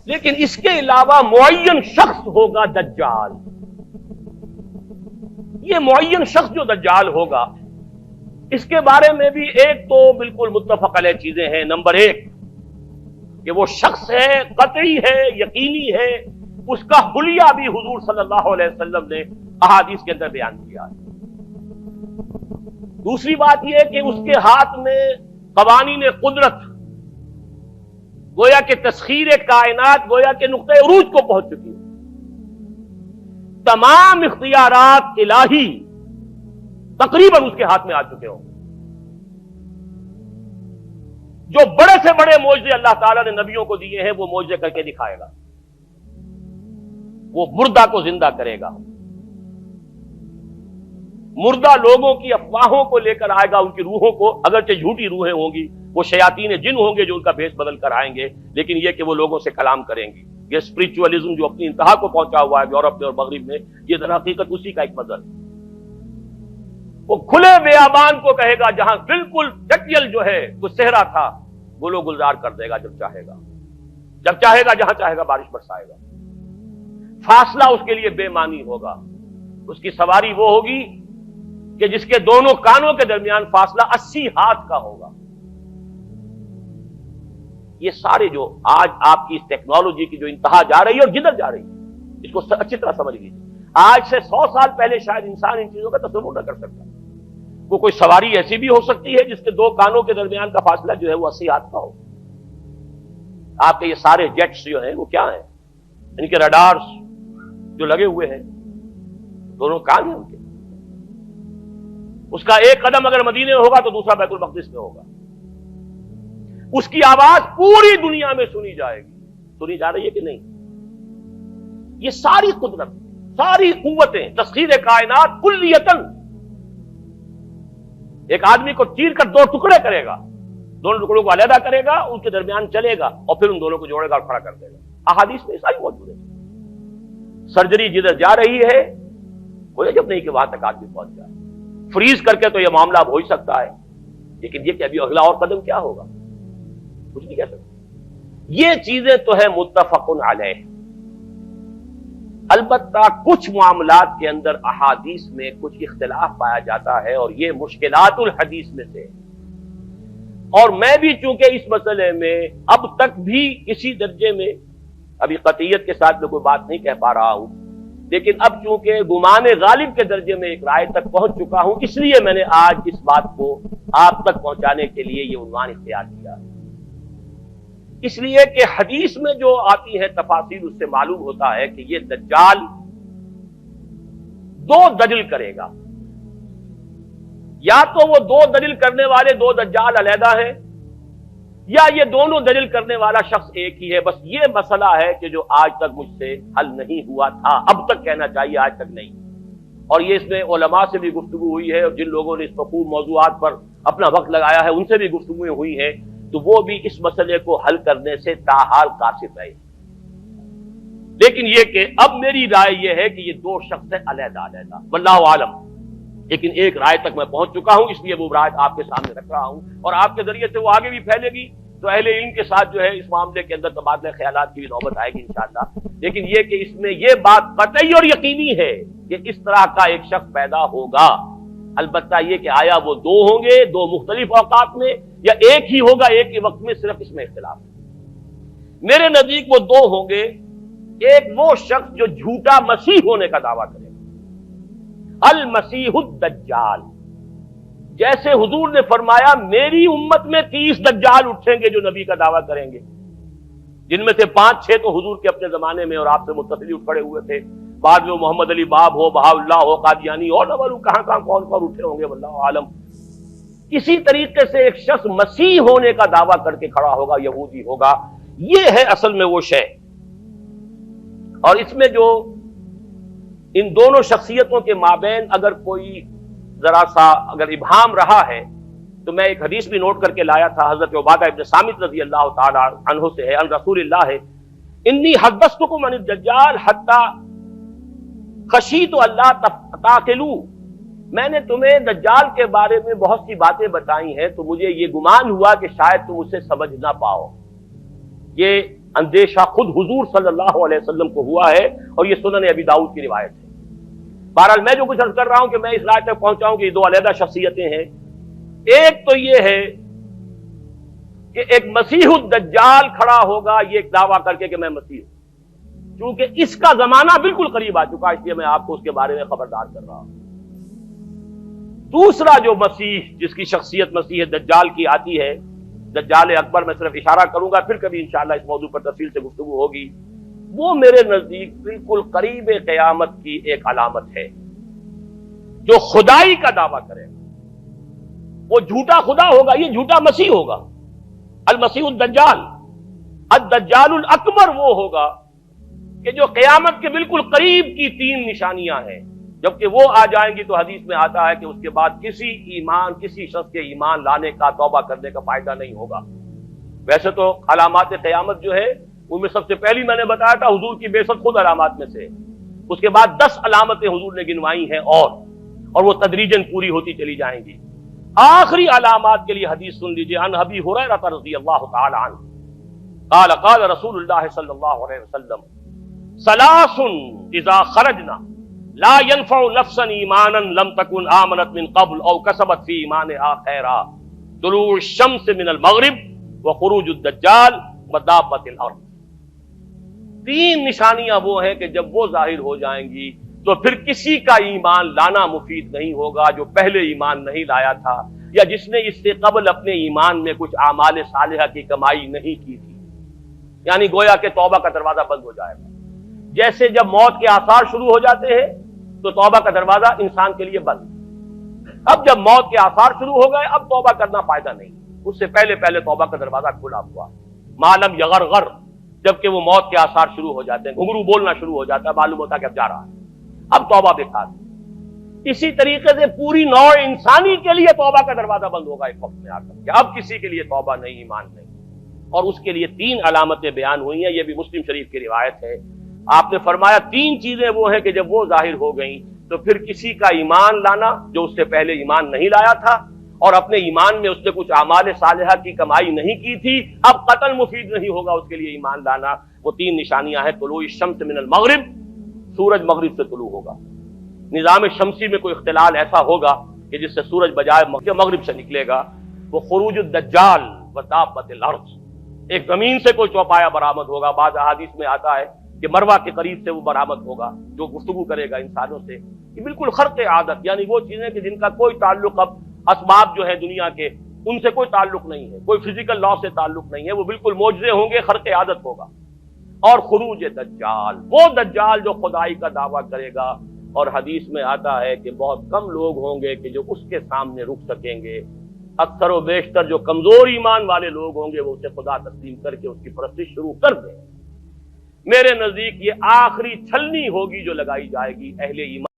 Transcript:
لیکن اس کے علاوہ معین شخص ہوگا دجال. یہ معین شخص جو دجال ہوگا اس کے بارے میں بھی ایک تو بالکل متفق علیہ چیزیں ہیں. نمبر ایک کہ وہ شخص ہے، قطعی ہے، یقینی ہے، اس کا حلیہ بھی حضور صلی اللہ علیہ وسلم نے احادیث کے اندر بیان کیا ہے. دوسری بات یہ کہ اس کے ہاتھ میں قوانین قدرت، گویا کہ تسخیر کائنات گویا کہ نقطۂ عروج کو پہنچ چکی ہے. تمام اختیارات الہی تقریباً اس کے ہاتھ میں آ چکے ہوں. جو بڑے سے بڑے معجزے اللہ تعالیٰ نے نبیوں کو دیے ہیں وہ معجزے کر کے دکھائے گا. وہ مردہ کو زندہ کرے گا، مردہ لوگوں کی افواہوں کو لے کر آئے گا، ان کی روحوں کو، اگرچہ جھوٹی روحیں ہوں گی، وہ شیاطین جن ہوں گے جو ان کا بھیس بدل کر آئیں گے، لیکن یہ کہ وہ لوگوں سے کلام کریں گے. یہ اسپرچولیزم جو اپنی انتہا کو پہنچا ہوا ہے یورپ میں اور مغرب میں، یہ در حقیقت اسی کا ایک مظہر. وہ کھلے بیابان کو کہے گا جہاں بالکل ڈٹیل جو ہے وہ صحرا تھا، گل و گلزار کر دے گا جب چاہے گا، جب چاہے گا، جہاں چاہے گا بارش برسائے گا. فاصلہ اس کے لیے بے معنی ہوگا. اس کی سواری وہ ہوگی کہ جس کے دونوں کانوں کے درمیان فاصلہ 80 ہاتھ کا ہوگا. یہ سارے جو آج آپ کی اس ٹیکنالوجی کی جو انتہا جا رہی ہے اور جدھر جا رہی ہے، اس کو اچھی طرح سمجھ لیجیے. آج سے 100 سال پہلے شاید انسان ان چیزوں کا تصور نہ کر سکتا. وہ کوئی سواری ایسی بھی ہو سکتی ہے جس کے دو کانوں کے درمیان کا فاصلہ جو ہے وہ 80 ہاتھ کا ہو. آپ کے یہ سارے جیٹس جو ہیں وہ کیا ہیں؟ ان کے رڈارز جو لگے ہوئے ہیں، دونوں کان ہیں ان کے. اس کا ایک قدم اگر مدینے میں ہوگا تو دوسرا بیت المقدس میں ہوگا. اس کی آواز پوری دنیا میں سنی جائے گی. سنی جا رہی ہے کہ نہیں؟ یہ ساری قدرت، ساری قوتیں، تسخیر کائنات کلیتاً ایک آدمی کو چیر کر دو ٹکڑے کرے گا، دونوں ٹکڑوں کو علیحدہ کرے گا، ان کے درمیان چلے گا اور پھر ان دونوں کو جوڑے گا اور کھڑا کر دے گا. احادیث میں ساری موجود ہے. سرجری جدھر جا رہی ہے کوئی جب نہیں کہ وہاں تک آدمی پہنچ جائے. فریز کر کے تو یہ معاملہ اب ہو ہی سکتا ہے، لیکن یہ کہ ابھی اگلا اور قدم کیا ہوگا کچھ نہیں کہہ سکتے. یہ چیزیں تو ہے متفق علیہ. البتہ کچھ معاملات کے اندر احادیث میں کچھ اختلاف پایا جاتا ہے اور یہ مشکلات الحدیث میں سے. اور میں بھی چونکہ اس مسئلے میں اب تک بھی کسی درجے میں ابھی قطعیت کے ساتھ میں کوئی بات نہیں کہہ پا رہا ہوں، لیکن اب چونکہ گمان غالب کے درجے میں ایک رائے تک پہنچ چکا ہوں، اس لیے میں نے آج اس بات کو آپ تک پہنچانے کے لیے یہ عنوان اختیار کیا. اس لیے کہ حدیث میں جو آتی ہے تفاصیل اس سے معلوم ہوتا ہے کہ یہ دجال دو دلیل کرے گا. یا تو وہ دو دلیل کرنے والے دو دجال علیحدہ ہیں، یا یہ دونوں دلیل کرنے والا شخص ایک ہی ہے. بس یہ مسئلہ ہے کہ جو آج تک مجھ سے حل نہیں ہوا تھا، اب تک کہنا چاہیے آج تک نہیں. اور یہ اس میں علماء سے بھی گفتگو ہوئی ہے اور جن لوگوں نے اس مفہوم موضوعات پر اپنا وقت لگایا ہے ان سے بھی گفتگویں ہوئی ہیں، تو وہ بھی اس مسئلے کو حل کرنے سے تاحال قاصر رہے. لیکن یہ کہ اب میری رائے یہ ہے کہ یہ دو شخص ہیں علیحدہ علیحدہ، واللہ عالم. لیکن ایک رائے تک میں پہنچ چکا ہوں، اس لیے وہ رائے آپ کے سامنے رکھ رہا ہوں، اور آپ کے ذریعے سے وہ آگے بھی پھیلے گی تو اہل علم کے ساتھ جو ہے اس معاملے کے اندر تبادلہ خیالات کی بھی نوبت آئے گی انشاءاللہ. لیکن یہ کہ اس میں یہ بات قطعی اور یقینی ہے کہ اس طرح کا ایک شخص پیدا ہوگا. البتہ یہ کہ آیا وہ دو ہوں گے دو مختلف اوقات میں یا ایک ہی ہوگا ایک ہی وقت میں، صرف اس میں اختلاف ہے. میرے نزدیک وہ دو ہوں گے. ایک وہ شخص جو جھوٹا مسیح ہونے کا دعویٰ کرے گا، المسیح الدجال. جیسے حضور نے فرمایا میری امت میں 30 دجال اٹھیں گے جو نبی کا دعویٰ کریں گے، جن میں سے 5-6 تو حضور کے اپنے زمانے میں اور آپ سے متصل اٹھ کھڑے ہوئے تھے. بعد میں محمد علی باب ہو، بہاء اللہ ہو، قادیانی اور نہ معلوم کہاں کہاں کون کون اٹھے ہوں گے، واللہ عالم. اسی طریقے سے ایک شخص مسیح ہونے کا دعویٰ کر کے کھڑا ہوگا، یہودی ہوگا. یہ ہے اصل میں وہ شے. اور اس میں جو ان دونوں شخصیتوں کے مابین اگر کوئی ذرا سا اگر ابہام رہا ہے تو میں ایک حدیث بھی نوٹ کر کے لایا تھا، حضرت عبادہ ابن صامت رضی اللہ تعالی عنہ سے ہے، عن رسول اللہ ہے، انی حدثتکم عن الدجال حتی خشیت اللہ تعقلوا. میں نے تمہیں دجال کے بارے میں بہت سی باتیں بتائی ہیں تو مجھے یہ گمان ہوا کہ شاید تم اسے سمجھ نہ پاؤ. یہ اندیشہ خود حضور صلی اللہ علیہ وسلم کو ہوا ہے، اور یہ سنن ابی داؤد کی روایت ہے۔ بہرحال میں جو کچھ عرض کر رہا ہوں کہ میں اس رائے تک پہنچا ہوں کہ یہ دو علیحدہ شخصیتیں ہیں۔ ایک تو یہ ہے کہ ایک مسیح الدجال کھڑا ہوگا یہ ایک دعویٰ کر کے کہ میں مسیح ہوں، کیونکہ اس کا زمانہ بالکل قریب آ چکا، اس لیے میں آپ کو اس کے بارے میں خبردار کر رہا ہوں۔ دوسرا جو مسیح جس کی شخصیت مسیح دجال کی آتی ہے، دجال اکبر، میں صرف اشارہ کروں گا، پھر کبھی انشاءاللہ اس موضوع پر تفصیل سے گفتگو ہوگی، وہ میرے نزدیک بالکل قریب قیامت کی ایک علامت ہے۔ جو خدائی کا دعویٰ کرے گا وہ جھوٹا خدا ہوگا، یہ جھوٹا مسیح ہوگا، المسیح الدجال۔ الدجال الاکبر وہ ہوگا کہ جو قیامت کے بالکل قریب کی تین نشانیاں ہیں، جبکہ وہ آ جائیں گی تو حدیث میں آتا ہے کہ اس کے بعد کسی شخص کے ایمان لانے کا، توبہ کرنے کا فائدہ نہیں ہوگا۔ ویسے تو علامات قیامت جو ہے ان میں سب سے پہلی میں نے بتایا تھا حضور کی بعثت خود علامات میں سے، اس کے بعد 10 علامتیں حضور نے گنوائی ہیں، اور وہ تدریجاً پوری ہوتی چلی جائیں گی۔ آخری علامات کے لیے حدیث سن لیجئے، عن ابی ہریرہ رضی اللہ تعالی عنہ قال قال رسول اللہ صلی اللہ علیہ وسلم ثلاث اذا خرجنا لا ينفع نفسا ایمانا لم تكن آمنت من قبل او کسبت فی ایمانها خیرا، طلوع الشمس من المغرب وخروج الدجال ودابۃ الارض۔ تین نشانیاں وہ ہیں کہ جب وہ ظاہر ہو جائیں گی تو پھر کسی کا ایمان لانا مفید نہیں ہوگا جو پہلے ایمان نہیں لایا تھا، یا جس نے اس سے قبل اپنے ایمان میں کچھ اعمال صالحہ کی کمائی نہیں کی تھی۔ یعنی گویا کہ توبہ کا دروازہ بند ہو جائے گا۔ جیسے جب موت کے آثار شروع ہو جاتے ہیں تو توبہ کا دروازہ انسان کے لیے بند، اب جب موت کے آثار شروع ہو گئے اب توبہ کرنا فائدہ نہیں، اس سے پہلے توبہ کا دروازہ کھلا ہوا، معلوم یغرغر، جبکہ وہ موت کے آثار شروع ہو جاتے ہیں، گھنگرو بولنا شروع ہو جاتا ہے، معلوم ہوتا ہے کہ اب جا رہا ہے، اب توبہ بیکار۔ اسی طریقے سے پوری نوع انسانی کے لیے توبہ کا دروازہ بند ہوگا ایک وقت میں آ کر کہ اب کسی کے لیے توبہ نہیں، ایمان نہیں، اور اس کے لیے 3 علامتیں بیان ہوئی ہیں، یہ بھی مسلم شریف کی روایت ہے۔ آپ نے فرمایا 3 چیزیں وہ ہیں کہ جب وہ ظاہر ہو گئیں تو پھر کسی کا ایمان لانا جو اس سے پہلے ایمان نہیں لایا تھا، اور اپنے ایمان میں اس نے کچھ اعمال صالحہ کی کمائی نہیں کی تھی، اب قتل مفید نہیں ہوگا اس کے لیے ایمان لانا۔ وہ 3 نشانیاں ہیں، طلوع الشمس من المغرب، سورج مغرب سے طلوع ہوگا، نظام شمسی میں کوئی اختلال ایسا ہوگا کہ جس سے سورج بجائے مغرب سے نکلے گا، وہ خروج الدجال ودابۃ الارض، ایک زمین سے کوئی چوپایا برآمد ہوگا، بعض احادیث میں آتا ہے کہ مروہ کے قریب سے وہ برآمد ہوگا جو گفتگو کرے گا انسانوں سے، یہ بالکل خرق عادت، یعنی وہ چیزیں کہ جن کا کوئی تعلق اب اسباب جو ہے دنیا کے ان سے کوئی تعلق نہیں ہے، کوئی فزیکل لا سے تعلق نہیں ہے، وہ بالکل معجزے ہوں گے، خرق عادت ہوگا۔ اور خروج دجال، وہ دجال جو خدائی کا دعویٰ کرے گا، اور حدیث میں آتا ہے کہ بہت کم لوگ ہوں گے کہ جو اس کے سامنے رک سکیں گے، اکثر و بیشتر جو کمزور ایمان والے لوگ ہوں گے وہ اسے خدا تسلیم کر کے اس کی پرستش شروع کر دیں۔ میرے نزدیک یہ آخری چھلنی ہوگی جو لگائی جائے گی اہل ایمان